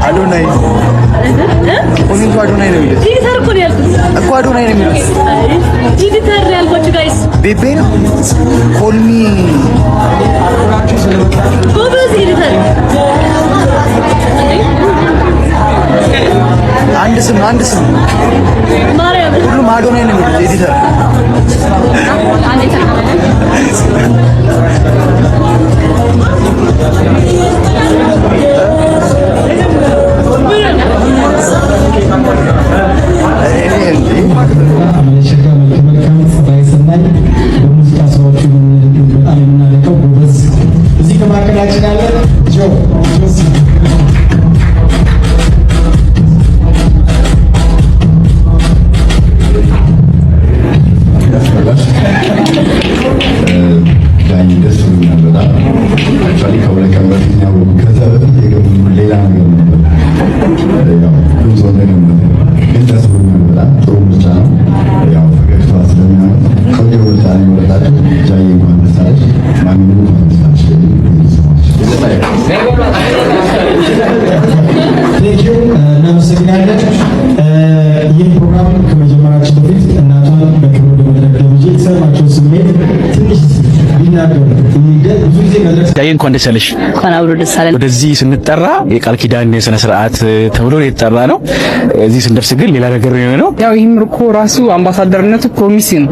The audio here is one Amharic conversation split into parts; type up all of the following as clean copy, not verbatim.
አዶናይ ኮሜንቱ አዶናይ ነው የሚለው ኤዲተር እኮ ነው ያልኩት እኮ አዶናይ ነው የሚለው ኤዲተር ያልኳችሁ ጋይስ ቤቤ ነው ኮልሚ ጎበዝ ኤዲተር አንድ ስም ማርያም ሁሉም አዶናይ ነው የሚለው ኤዲተር እንኳን ደስ ያለሽ። እንኳን አብሮ ደስ አለን። ወደዚህ ስንጠራ የቃል ኪዳን የሥነ ሥርዓት ተብሎ የተጠራ ነው። እዚህ ስንደርስ ግን ሌላ ነገር ነው የሆነው። ያው ይሄም እኮ ራሱ አምባሳደርነቱ ፕሮሚስ ነው።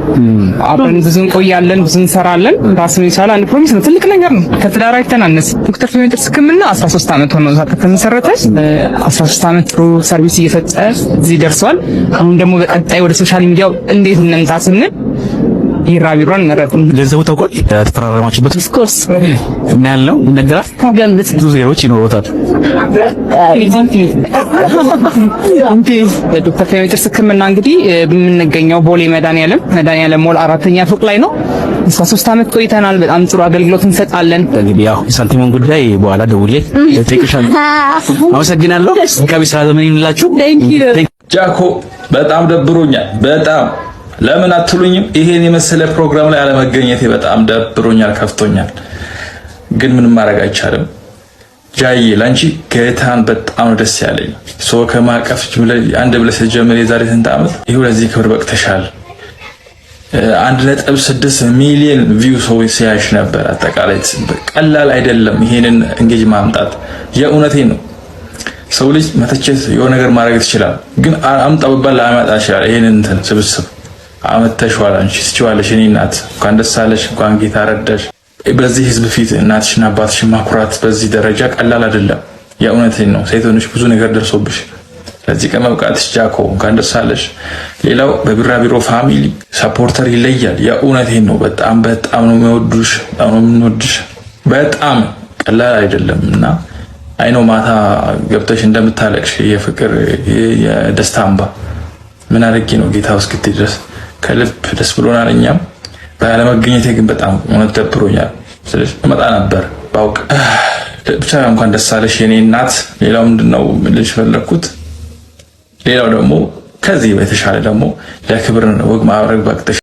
አብረን ብዙ እንቆያለን፣ ብዙ እንሰራለን። ራሱን የቻለ አንድ ፕሮሚስ ነው። ትልቅ ነገር ነው። ከትዳር አይተናነስ። ዶክተር ፊልሜንጥስ ሕክምና 13 ዓመት ሆኖ ከተመሰረተ 13 ዓመት ጥሩ ሰርቪስ እየሰጠ እዚህ ደርሷል። አሁን ደግሞ በቀጣይ ወደ ሶሻል ሚዲያው እንዴት እንምጣ ስንል ይራቢሮን መረጥን። ገንዘቡ ታውቋል። ተፈራረማችሁበት? ኦፍ ኮርስ ምን ያህል ነው ይነገራል? ገምት። ብዙ ዜሮች ይኖሩታል። ዶክተር ፊልሜንጥስ ሕክምና እንግዲህ የምንገኘው ቦሌ መድኃኒዓለም ሞል 4ኛ ፎቅ ላይ ነው። 13 ዓመት ቆይተናል። በጣም ጥሩ አገልግሎት እንሰጣለን። እንግዲህ ያው የሳንቲሙን ጉዳይ በኋላ ደውዬ እጠይቅሻለሁ። አመሰግናለሁ። ከቢስ ዘመን ይላችሁ። ጃኮ በጣም ደብሮኛል። በጣም ለምን አትሉኝም? ይሄን የመሰለ ፕሮግራም ላይ አለመገኘቴ በጣም ደብሮኛል፣ ከፍቶኛል። ግን ምንም ማድረግ አይቻልም። ጃዬ ላንቺ ጌታን በጣም ደስ ያለኝ ሶ ከማቀፍ አንድ ብለሽ ጀምር የዛሬ ስንት ዓመት ይሄው ለዚህ ክብር በቅተሻል። 1.6 ሚሊዮን ቪው ሰው ሲያይሽ ነበር። አጠቃላይ ቀላል አይደለም ይሄንን እንጌጅ ማምጣት። የእውነቴን ነው። ሰው ልጅ መተቸት የሆነ ነገር ማድረግ ይችላል፣ ግን አምጣ በባል ላያመጣ ይችላል። ይሄንን እንትን ስብስብ አመተሽዋል። አንቺ ትችዋለሽ። እኔ እናት እንኳን ደስ አለሽ፣ እንኳን ጌታ ረዳሽ። በዚህ ህዝብ ፊት እናትሽና አባትሽን ማኩራት በዚህ ደረጃ ቀላል አይደለም። የእውነቴን ነው። ሴቶች ብዙ ነገር ደርሶብሽ ለዚህ ቀን መብቃትሽ ጃኮ እንኳን ደስ አለሽ። ሌላው በቢራቢሮ ፋሚሊ ሰፖርተር ይለያል። የእውነቴን ነው። በጣም ነው የሚወዱሽ፣ በጣም ነው የምንወድሽ። በጣም ቀላል አይደለም እና አይኖ ማታ ገብተሽ እንደምታለቅሽ የፍቅር የደስታ እንባ ምን አድርጌ ነው ጌታ እስክትይ ድረስ ከልብ ደስ ብሎናል። እኛም ባለመገኘቴ ግን በጣም እውነት ደብሮኛል። ስለዚህ እመጣ ነበር ባውቅ። ብቻ እንኳን ደስ አለሽ የኔ እናት። ሌላው ምንድነው ልጅ ፈለኩት። ሌላው ደግሞ ከዚህ በተሻለ ደግሞ ለክብር ወግ ማድረግ በቅተሽ